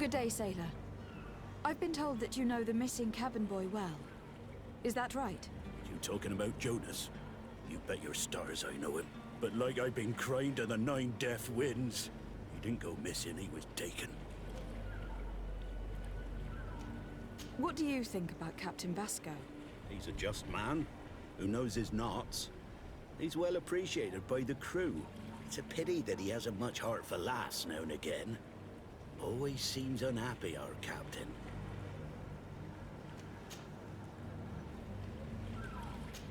Good day, sailor. I've been told that you know the missing cabin boy well. Is that right? You talking about Jonas? You bet your stars I know him. But like I've been crying to the 9 deaf winds, he didn't go missing, he was taken. What do you think about Captain Vasco? He's a just man who knows his knots. He's well appreciated by the crew. It's a pity that he hasn't much heart for laughs now and again. Always seems unhappy, our captain.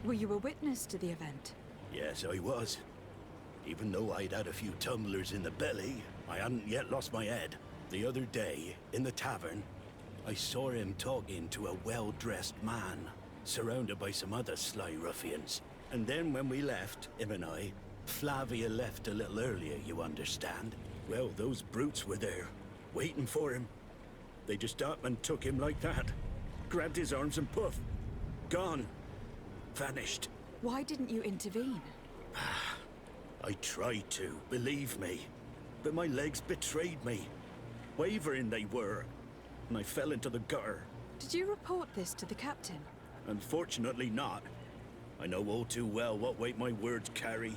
Were you a witness to the event? Yes, I was. Even though I'd had a few tumblers in the belly, I hadn't yet lost my head. The other day, in the tavern, I saw him talking to a well-dressed man, surrounded by some other sly ruffians. And then when we left, him and I, Flavia left a little earlier, you understand. Well, those brutes were there, waiting for him. They just up and took him like that. Grabbed his arms and poof, gone. Vanished. Why didn't you intervene? I tried to, believe me. But my legs betrayed me. Wavering they were, and I fell into the gutter. Did you report this to the captain? Unfortunately not. I know all too well what weight my words carry.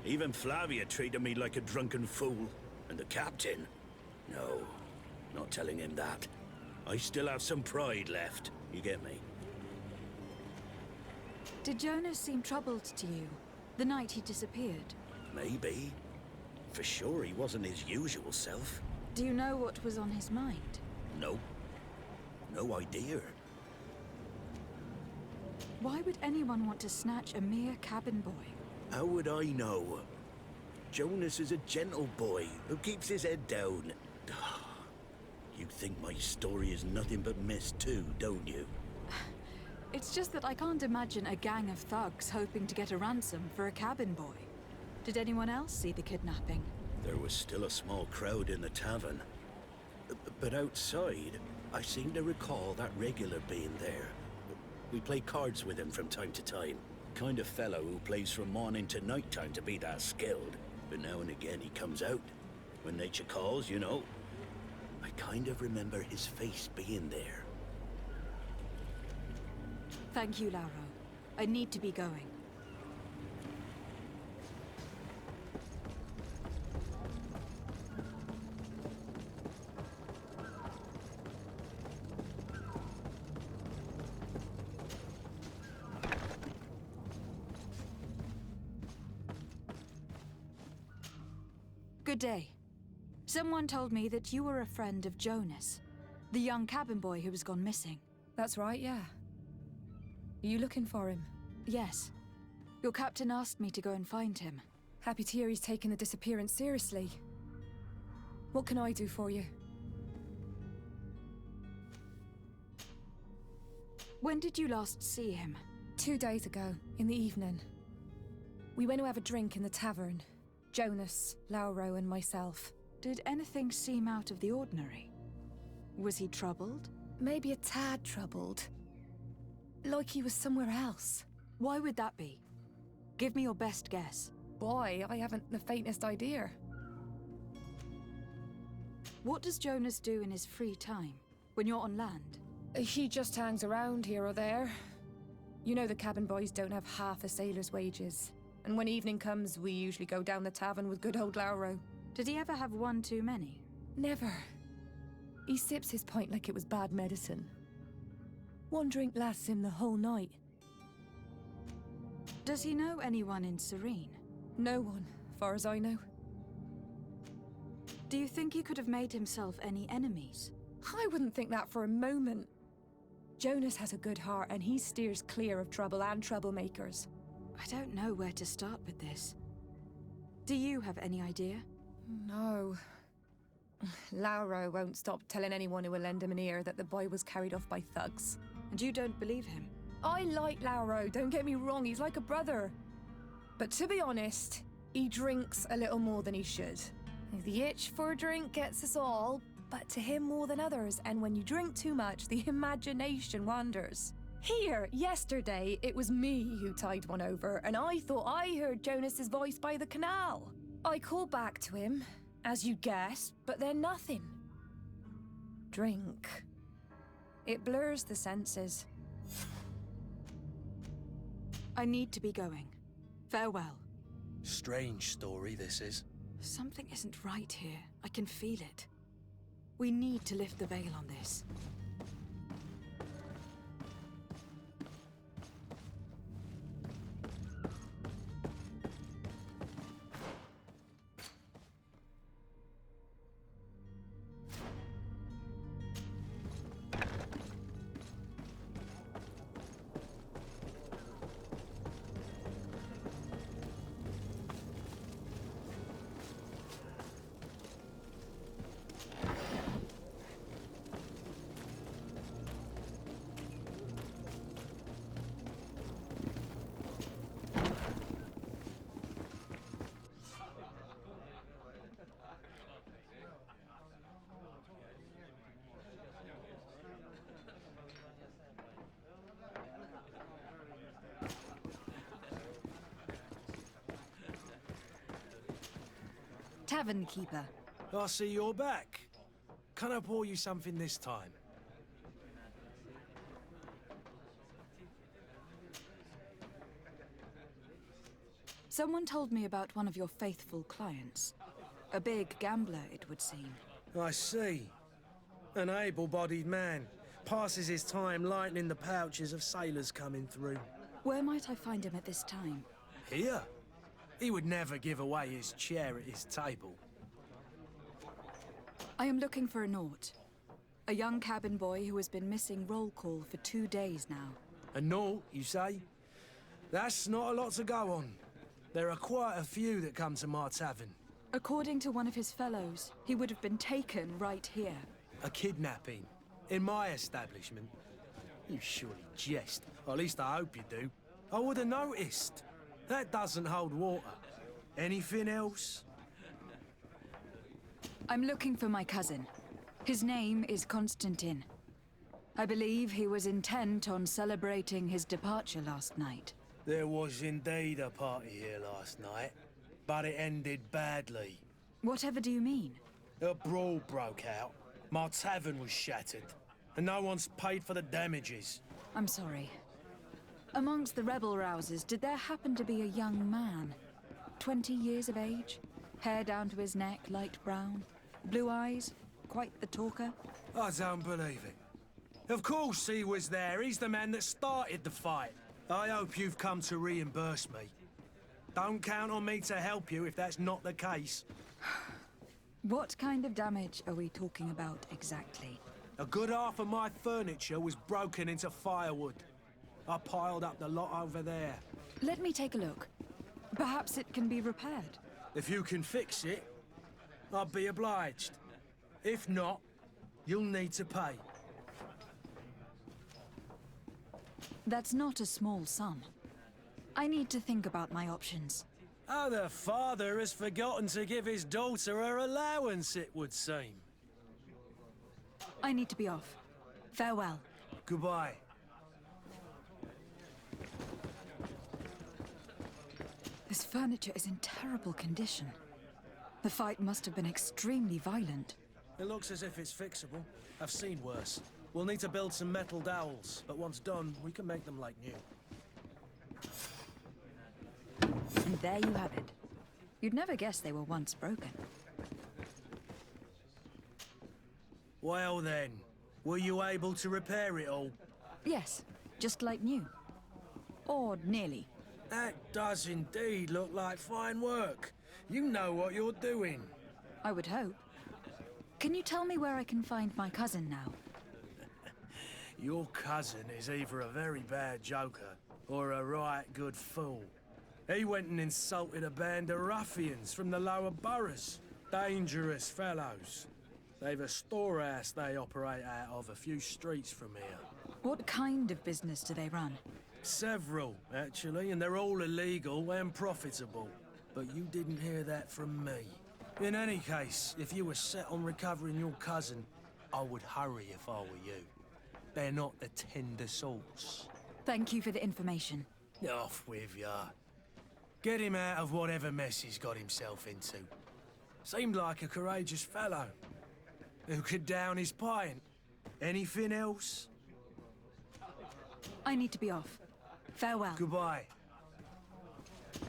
Even Flavia treated me like a drunken fool. And the captain? No, not telling him that. I still have some pride left, you get me? Did Jonas seem troubled to you the night he disappeared? Maybe. For sure he wasn't his usual self. Do you know what was on his mind? No. No idea. Why would anyone want to snatch a mere cabin boy? How would I know? Jonas is a gentle boy who keeps his head down. You think my story is nothing but mist too, don't you? It's just that I can't imagine a gang of thugs hoping to get a ransom for a cabin boy. Did anyone else see the kidnapping? There was still a small crowd in the tavern. But outside, I seem to recall that regular being there. We play cards with him from time to time. Kind of fellow who plays from morning to night time to be that skilled. But now and again he comes out. When nature calls, you know. I kind of remember his face being there. Thank you, Lauro. I need to be going. Good day. Someone told me that you were a friend of Jonas, the young cabin boy who was gone missing. That's right, yeah. Are you looking for him? Yes. Your captain asked me to go and find him. Happy to hear he's taken the disappearance seriously. What can I do for you? When did you last see him? 2 days ago, in the evening. We went to have a drink in the tavern. Jonas, Lauro, and myself. Did anything seem out of the ordinary? Was he troubled? Maybe a tad troubled. Like he was somewhere else. Why would that be? Give me your best guess. Boy, I haven't the faintest idea. What does Jonas do in his free time, when you're on land? He just hangs around here or there. You know the cabin boys don't have half a sailor's wages. And when evening comes, we usually go down the tavern with good old Lauro. Did he ever have one too many? Never. He sips his pint like it was bad medicine. One drink lasts him the whole night. Does he know anyone in Serene? No one, far as I know. Do you think he could have made himself any enemies? I wouldn't think that for a moment. Jonas has a good heart and he steers clear of trouble and troublemakers. I don't know where to start with this. Do you have any idea? No. Lauro won't stop telling anyone who will lend him an ear that the boy was carried off by thugs. And you don't believe him? I like Lauro, don't get me wrong, he's like a brother. But to be honest, he drinks a little more than he should. The itch for a drink gets us all, but to him more than others, and when you drink too much, the imagination wanders. Here, yesterday, it was me who tied one over, and I thought I heard Jonas's voice by the canal. I called back to him, as you'd guess, but then nothing. drink. It blurs the senses. I need to be going. Farewell. Strange story, this is. Something isn't right here. I can feel it. We need to lift the veil on this. Tavern keeper. I see you're back. Can I pour you something this time? Someone told me about one of your faithful clients. A big gambler, it would seem. I see. An able-bodied man. Passes his time lightening the pouches of sailors coming through. Where might I find him at this time? Here? He would never give away his chair at his table. I am looking for a Naut. A young cabin boy who has been missing roll call for 2 days now. A Naut, you say? That's not a lot to go on. There are quite a few that come to my tavern. According to one of his fellows, he would have been taken right here. A kidnapping? In my establishment? You surely jest. Or at least I hope you do. I would have noticed. That doesn't hold water. Anything else? I'm looking for my cousin. His name is Constantin. I believe he was intent on celebrating his departure last night. There was indeed a party here last night, but it ended badly. Whatever do you mean? A brawl broke out. My tavern was shattered, and no one's paid for the damages. I'm sorry. Amongst the rebel rousers, did there happen to be a young man? 20 years of age? Hair down to his neck, light brown? Blue eyes? Quite the talker? I don't believe it. Of course he was there. He's the man that started the fight. I hope you've come to reimburse me. Don't count on me to help you if that's not the case. What kind of damage are we talking about exactly? A good half of my furniture was broken into firewood. I piled up the lot over there. Let me take a look. Perhaps it can be repaired. If you can fix it, I'll be obliged. If not, you'll need to pay. That's not a small sum. I need to think about my options. Oh, the father has forgotten to give his daughter her allowance, it would seem. I need to be off. Farewell. Goodbye. This furniture is in terrible condition. The fight must have been extremely violent. It looks as if it's fixable. I've seen worse. We'll need to build some metal dowels, but once done, we can make them like new. And there you have it. You'd never guess they were once broken. Well then, were you able to repair it all? Yes, just like new. Or nearly. That does indeed look like fine work. You know what you're doing. I would hope. Can you tell me where I can find my cousin now? Your cousin is either a very bad joker or a right good fool. He went and insulted a band of ruffians from the lower boroughs. Dangerous fellows. They've a storehouse they operate out of a few streets from here. What kind of business do they run? Several, actually, and they're all illegal and profitable. But you didn't hear that from me. In any case, if you were set on recovering your cousin, I would hurry if I were you. They're not the tender sorts. Thank you for the information. Off with ya. Get him out of whatever mess he's got himself into. Seemed like a courageous fellow. Who could down his pint? Anything else? I need to be off. Farewell. Goodbye.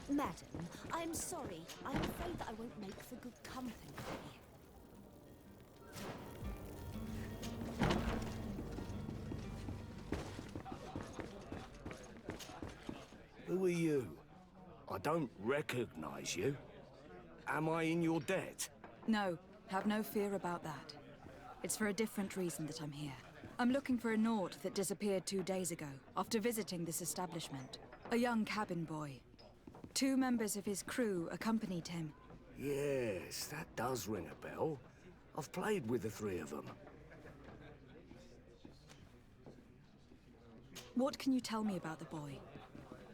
Madam, I'm sorry. I'm afraid that I won't make for good company. Who are you? I don't recognize you. Am I in your debt? No, have no fear about that. It's for a different reason that I'm here. I'm looking for a Naut that disappeared 2 days ago, after visiting this establishment. A young cabin boy. 2 members of his crew accompanied him. Yes, that does ring a bell. I've played with the 3 of them. What can you tell me about the boy?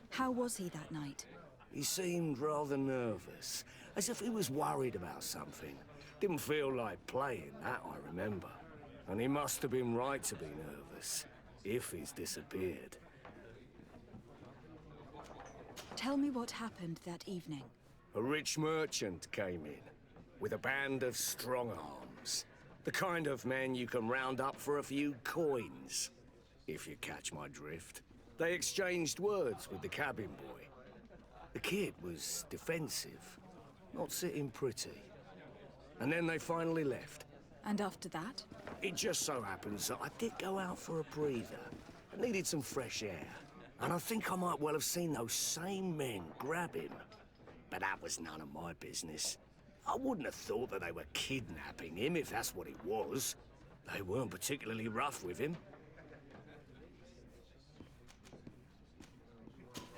How was he that night? He seemed rather nervous, as if he was worried about something. Didn't feel like playing, that I remember. And he must have been right to be nervous, if he's disappeared. Tell me what happened that evening. A rich merchant came in, with a band of strong-arms. The kind of men you can round up for a few coins, if you catch my drift. They exchanged words with the cabin boy. The kid was defensive, not sitting pretty. And then they finally left. And after that? It just so happens that I did go out for a breather. I needed some fresh air. And I think I might well have seen those same men grab him. But that was none of my business. I wouldn't have thought that they were kidnapping him, if that's what it was. They weren't particularly rough with him.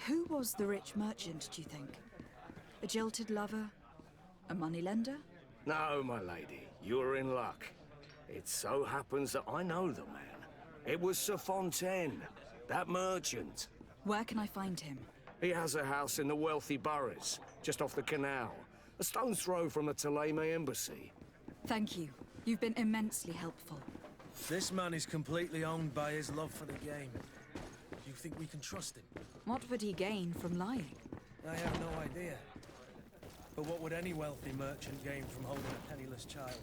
Who was the rich merchant, do you think? A jilted lover? A moneylender? No, my lady, you're in luck. It so happens that I know the man. It was Sir Fontaine, that merchant. Where can I find him? He has a house in the wealthy boroughs, just off the canal. A stone's throw from the Theleme embassy. Thank you. You've been immensely helpful. This man is completely owned by his love for the game. Do you think we can trust him? What would he gain from lying? I have no idea. But what would any wealthy merchant gain from holding a penniless child?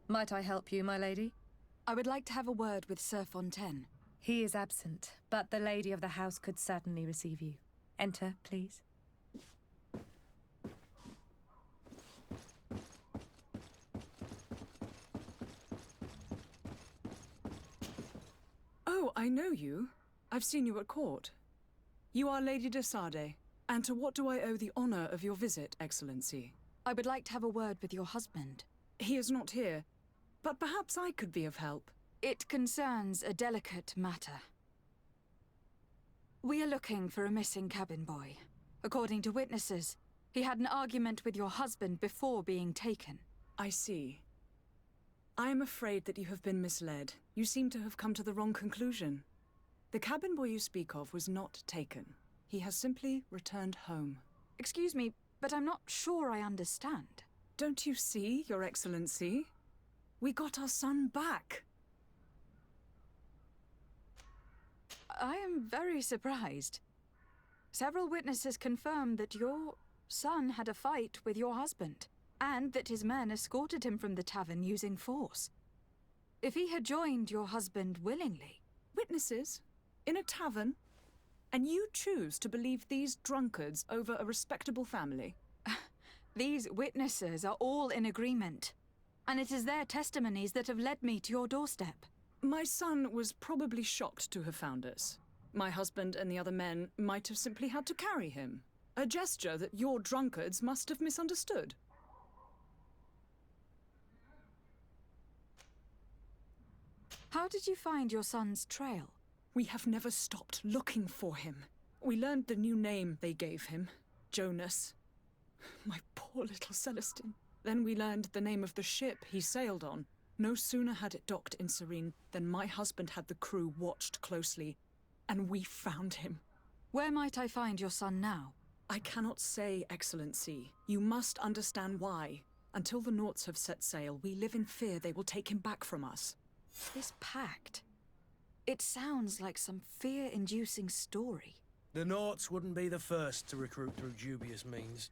Might I help you, my lady? I would like to have a word with Sir Fontaine. He is absent, but the lady of the house could certainly receive you. Enter, please. Oh, I know you. I've seen you at court. You are Lady de Sade. And to what do I owe the honor of your visit, Excellency? I would like to have a word with your husband. He is not here, but perhaps I could be of help. It concerns a delicate matter. We are looking for a missing cabin boy. According to witnesses, he had an argument with your husband before being taken. I see. I am afraid that you have been misled. You seem to have come to the wrong conclusion. The cabin boy you speak of was not taken. He has simply returned home. Excuse me, but I'm not sure I understand. Don't you see, Your Excellency? We got our son back. I am very surprised. Several witnesses confirmed that your son had a fight with your husband, and that his men escorted him from the tavern using force. If he had joined your husband willingly... Witnesses? In a tavern? And you choose to believe these drunkards over a respectable family? These witnesses are all in agreement, and it is their testimonies that have led me to your doorstep. My son was probably shocked to have found us. My husband and the other men might have simply had to carry him. A gesture that your drunkards must have misunderstood. How did you find your son's trail? We have never stopped looking for him. We learned the new name they gave him, Jonas. My poor little Celestine. Then we learned the name of the ship he sailed on. No sooner had it docked in Serene than my husband had the crew watched closely, and we found him. Where might I find your son now? I cannot say, Excellency. You must understand why. Until the Nauts have set sail, we live in fear they will take him back from us. This pact. It sounds like some fear-inducing story. The Nauts wouldn't be the first to recruit through dubious means.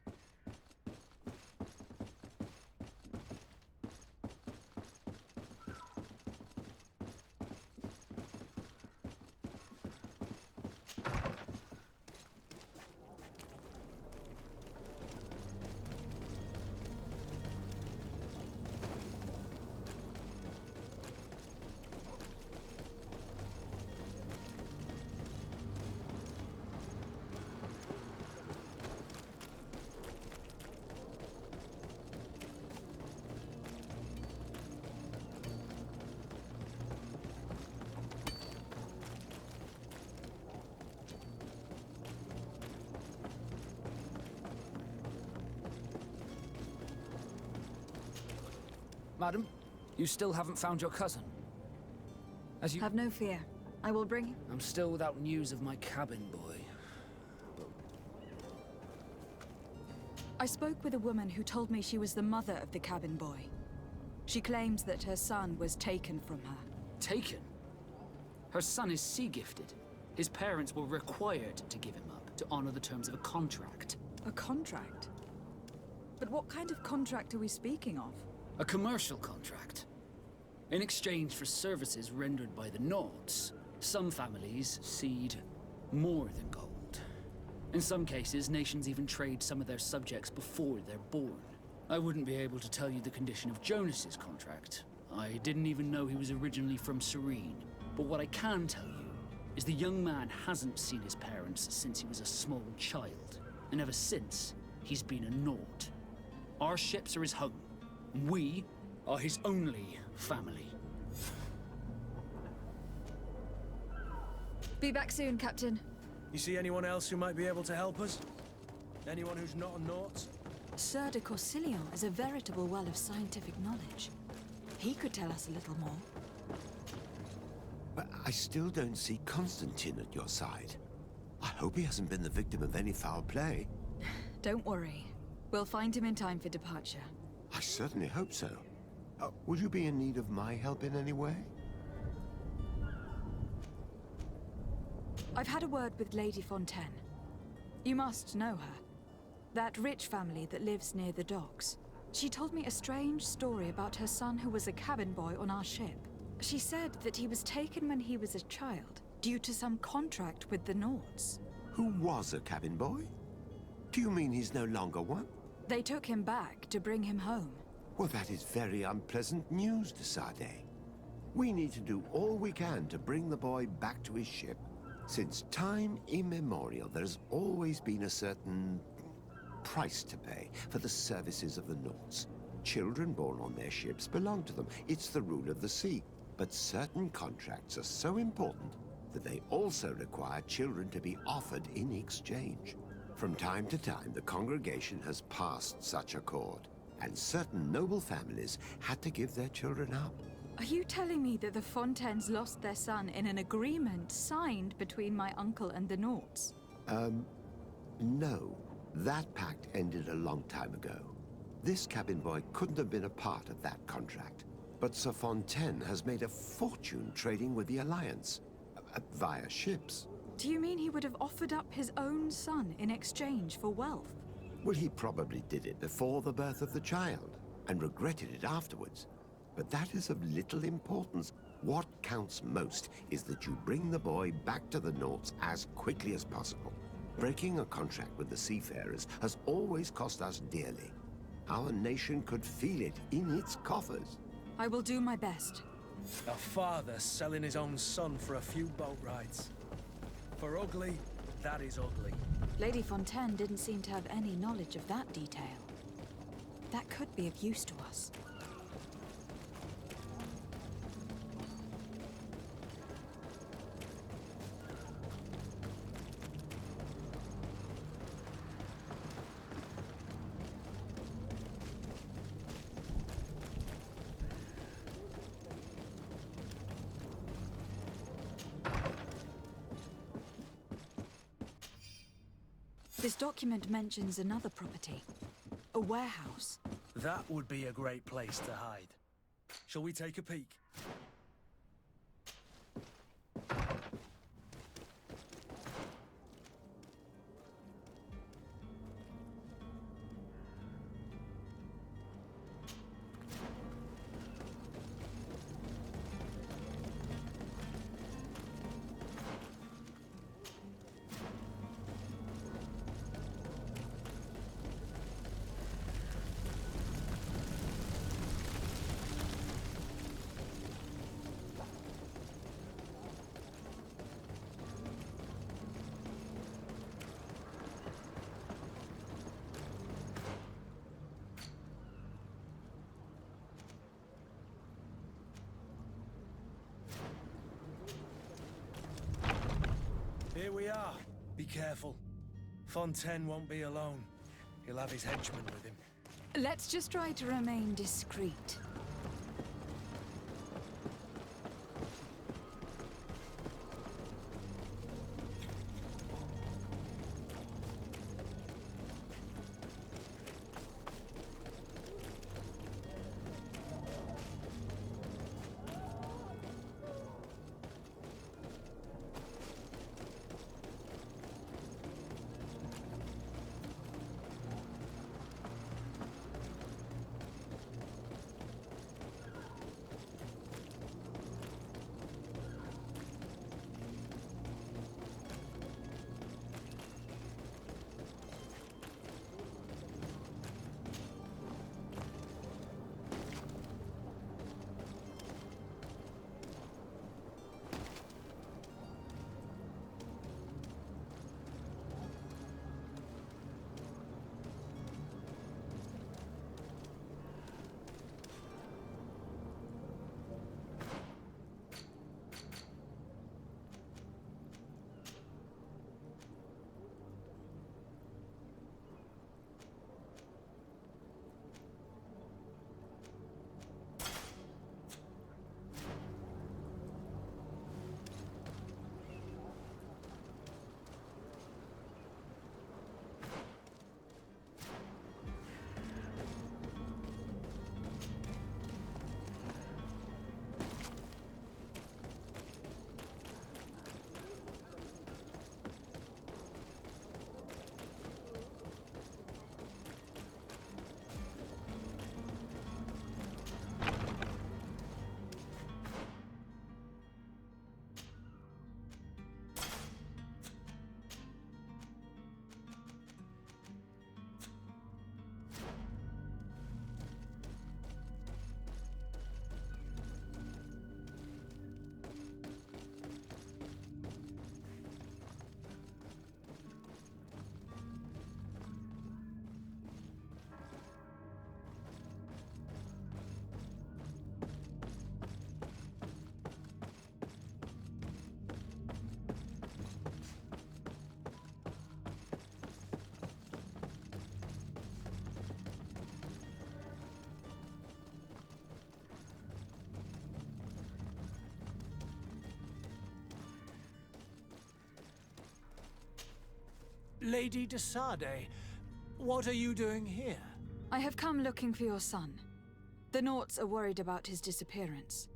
Madam, you still haven't found your cousin. As you... Have no fear. I will bring him. I'm still without news of my cabin boy. I spoke with a woman who told me she was the mother of the cabin boy. She claims that her son was taken from her. Taken? Her son is sea-gifted. His parents were required to give him up to honor the terms of a contract. A contract? But what kind of contract are we speaking of? A commercial contract. In exchange for services rendered by the Nauts, some families cede more than gold. In some cases, nations even trade some of their subjects before they're born. I wouldn't be able to tell you the condition of Jonas's contract. I didn't even know he was originally from Serene. But what I can tell you is the young man hasn't seen his parents since he was a small child. And ever since, he's been a Naut. Our ships are his home. We are his only family. Be back soon, Captain. You see anyone else who might be able to help us? Anyone who's not a Naut? Sir de Corsilion is a veritable well of scientific knowledge. He could tell us a little more. But I still don't see Constantin at your side. I hope he hasn't been the victim of any foul play. Don't worry. We'll find him in time for departure. I certainly hope so. Would you be in need of my help in any way? I've had a word with Lady Fontaine. You must know her. That rich family that lives near the docks. She told me a strange story about her son who was a cabin boy on our ship. She said that he was taken when he was a child, due to some contract with the Nauts. Who was a cabin boy? Do you mean he's no longer one? They took him back to bring him home. Well, that is very unpleasant news, de Sade. We need to do all we can to bring the boy back to his ship. Since time immemorial, there's always been a certain price to pay for the services of the Nauts. Children born on their ships belong to them. It's the rule of the sea. But certain contracts are so important that they also require children to be offered in exchange. From time to time, the congregation has passed such accord, and certain noble families had to give their children up. Are you telling me that the Fontaines lost their son in an agreement signed between my uncle and the Nauts? No. That pact ended a long time ago. This cabin boy couldn't have been a part of that contract. But Sir Fontaine has made a fortune trading with the Alliance, via ships. Do you mean he would have offered up his own son in exchange for wealth? Well, he probably did it before the birth of the child, and regretted it afterwards. But that is of little importance. What counts most is that you bring the boy back to the Nauts as quickly as possible. Breaking a contract with the seafarers has always cost us dearly. Our nation could feel it in its coffers. I will do my best. A father selling his own son for a few boat rides. For ugly, that is ugly. Lady Fontaine didn't seem to have any knowledge of that detail. That could be of use to us. This document mentions another property. A warehouse. That would be a great place to hide. Shall we take a peek? Here we are. Be careful. Fontaine won't be alone. He'll have his henchmen with him. Let's just try to remain discreet. Lady de Sade, what are you doing here? I have come looking for your son. The Naughts are worried about his disappearance.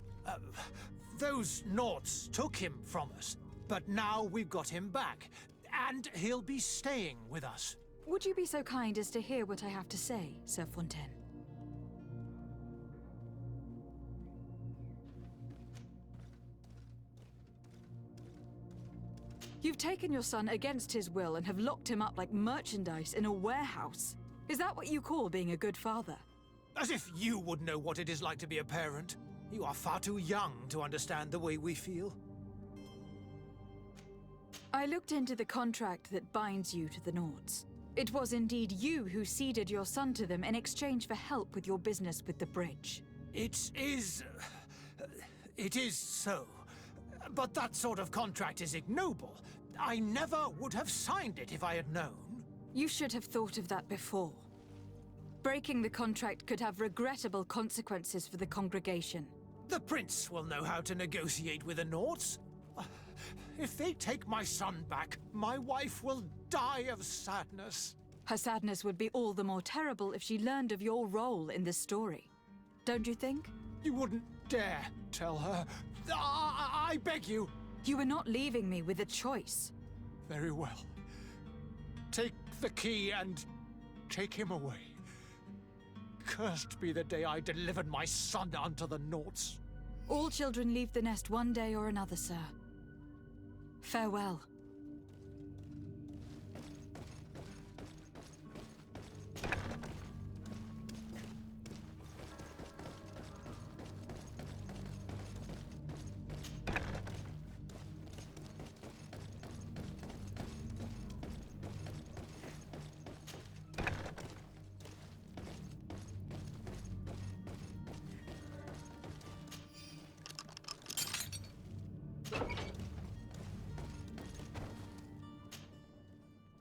Those Naughts took him from us, but now we've got him back, and he'll be staying with us. Would you be so kind as to hear what I have to say, Sir Fontaine? You've taken your son against his will and have locked him up like merchandise in a warehouse. Is that what you call being a good father? As if you would know what it is like to be a parent. You are far too young to understand the way we feel. I looked into the contract that binds you to the Naughts. It was indeed you who ceded your son to them in exchange for help with your business with the bridge. It is so. But that sort of contract is ignoble. I never would have signed it if I had known. You should have thought of that before. Breaking the contract could have regrettable consequences for the congregation. The prince will know how to negotiate with the Naughts. If they take my son back, my wife will die of sadness. Her sadness would be all the more terrible if she learned of your role in this story. Don't you think? You wouldn't dare tell her. I beg you. You were not leaving me with a choice. Very well. Take the key and take him away. Cursed be the day I delivered my son unto the Naughts. All children leave the nest one day or another, sir. Farewell.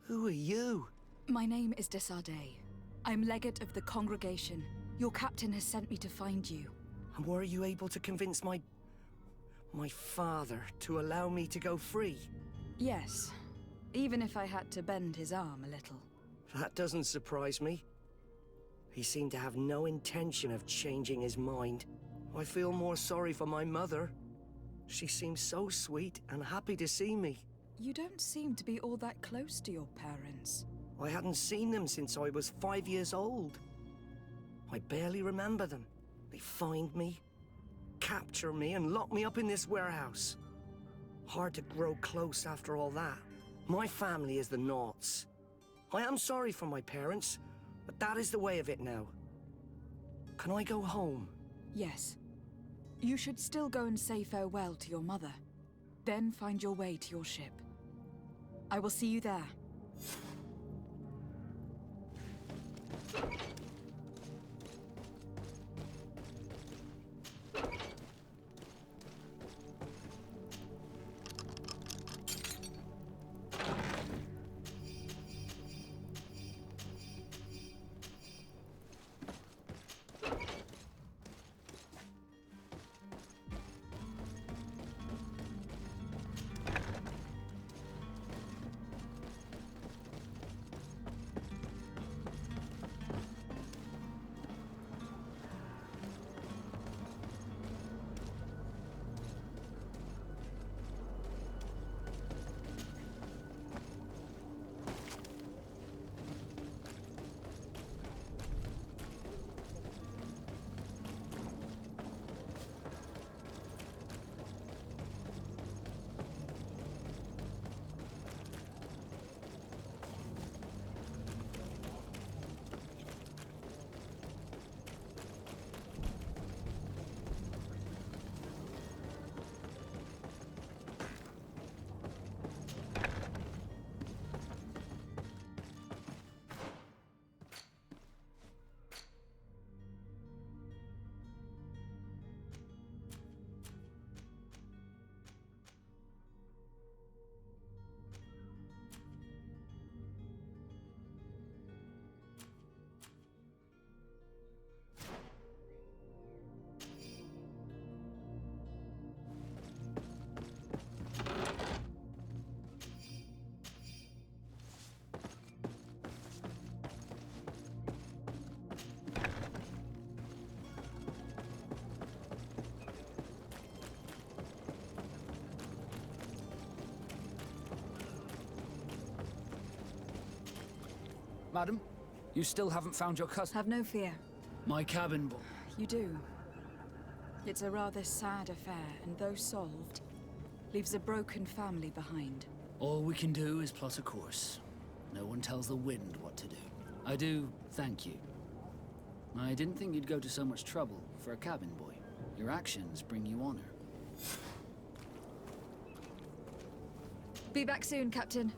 Who are you? My name is Desade. I'm legate of the congregation. Your captain has sent me to find you. And were you able to convince my father to allow me to go free? Yes, even if I had to bend his arm a little. That doesn't surprise me. He seemed to have no intention of changing his mind. I feel more sorry for my mother. She seemed so sweet and happy to see me. You don't seem to be all that close to your parents. I hadn't seen them since I was 5 years old. I barely remember them. They find me, capture me, and lock me up in this warehouse. Hard to grow close after all that. My family is the Naughts. I am sorry for my parents, but that is the way of it now. Can I go home? Yes. You should still go and say farewell to your mother. Then find your way to your ship. I will see you there. Madam, you still haven't found your cousin? Have no fear. My cabin boy. You do. It's a rather sad affair, and though solved, leaves a broken family behind. All we can do is plot a course. No one tells the wind what to do. I do thank you. I didn't think you'd go to so much trouble for a cabin boy. Your actions bring you honor. Be back soon, Captain.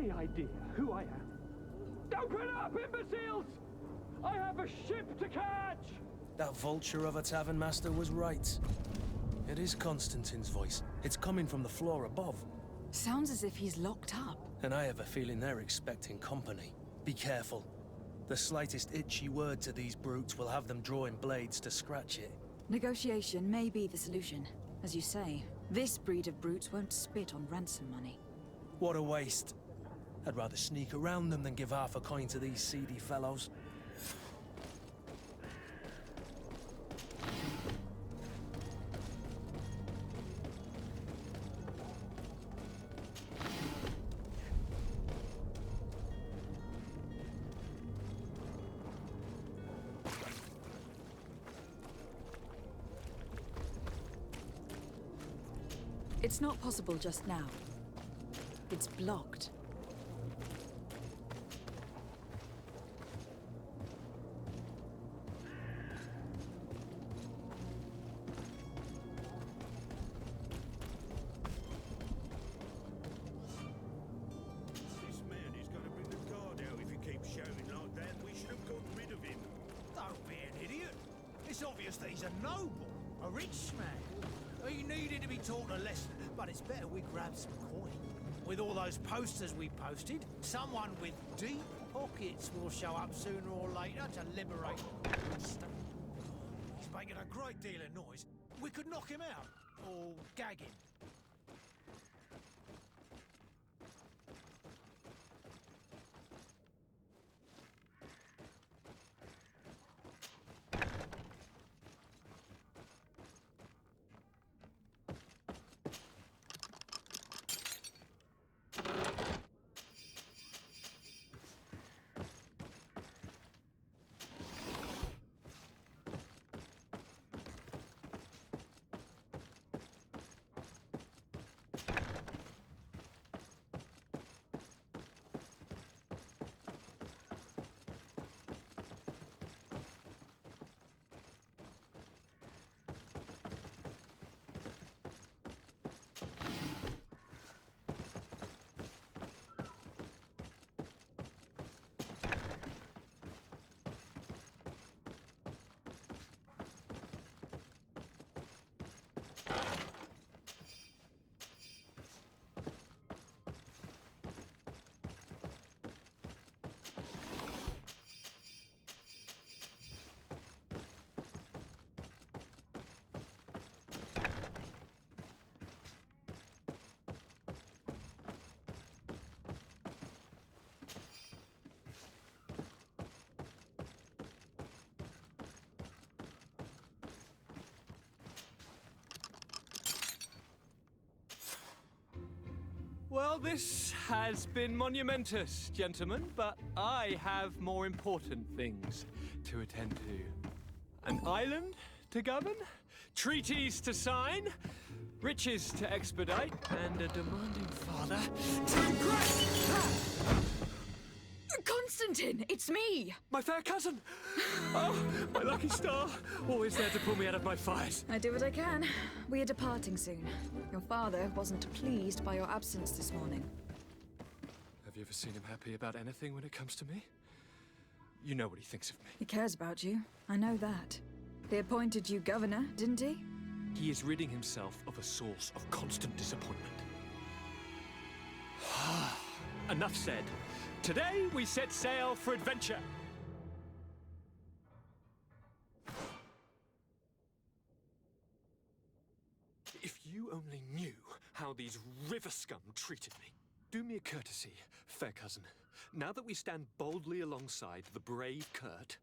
any idea who I am? Open up, imbeciles! I have a ship to catch! That vulture of a tavern master was right. It is Constantins' voice. It's coming from the floor above. Sounds as if he's locked up. And I have a feeling they're expecting company. Be careful. The slightest itchy word to these brutes will have them drawing blades to scratch it. Negotiation may be the solution. As you say, this breed of brutes won't spit on ransom money. What a waste. I'd rather sneak around them than give half a coin to these seedy fellows. It's not possible just now. It's blocked. This man is gonna bring the guard out if he keeps shouting like that. We should have got rid of him. Don't be an idiot. It's obvious that he's a noble, a rich man. He needed to be taught a lesson, but it's better we grab some coin. With all those posters we posted, someone with deep pockets will show up sooner or later to liberate Constantine. He's making a great deal of noise. We could knock him out, or gag him. Well, this has been monumentous, gentlemen, but I have more important things to attend to. An island to govern, treaties to sign, riches to expedite, and a demanding father to impress. Constantine, it's me! My fair cousin! Oh, my lucky star! Always there to pull me out of my fires. I do what I can. We are departing soon. Your father wasn't pleased by your absence this morning. Have you ever seen him happy about anything when it comes to me? You know what he thinks of me. He cares about you. I know that. He appointed you governor, didn't he? He is ridding himself of a source of constant disappointment. Enough said. Today we set sail for adventure. If you only knew how these river scum treated me. Do me a courtesy, fair cousin. Now that we stand boldly alongside the brave Kurt,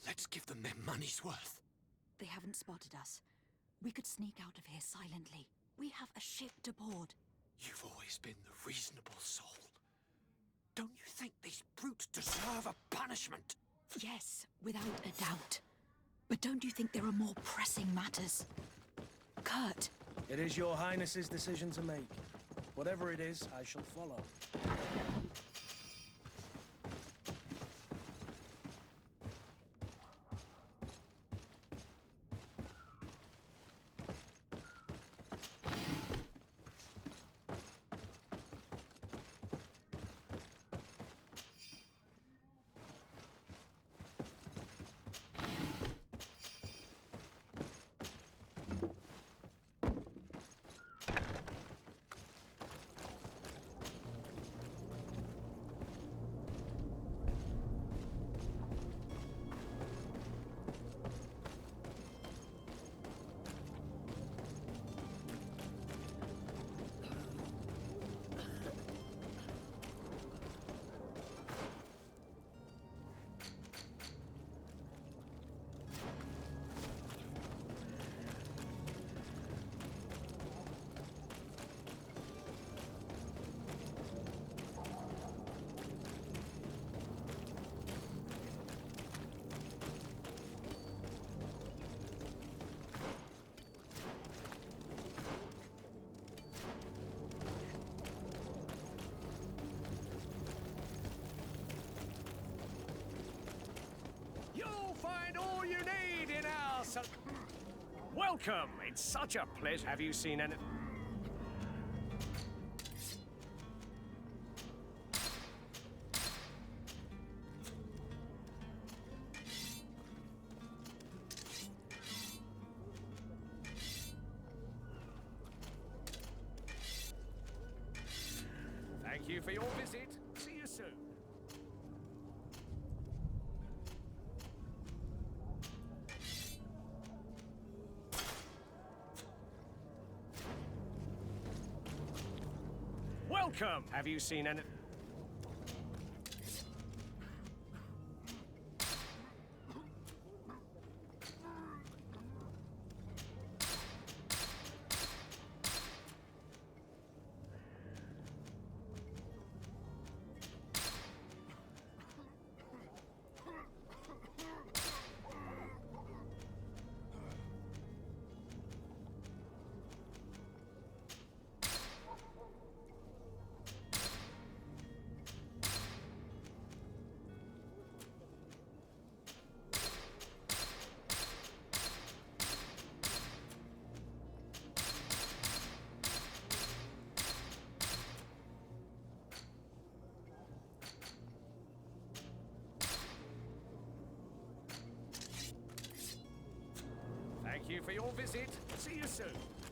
let's give them their money's worth. They haven't spotted us. We could sneak out of here silently. We have a ship to board. You've always been the reasonable soul. Don't you think these brutes deserve a punishment? Yes, without a doubt. But don't you think there are more pressing matters? Kurt. It is your highness's decision to make. Whatever it is, I shall follow. find all you need in our... Welcome! It's such a pleasure. Have you seen any... Thank you for your visit. See you soon. Welcome! Have you seen any... Thank you for your visit. See you soon.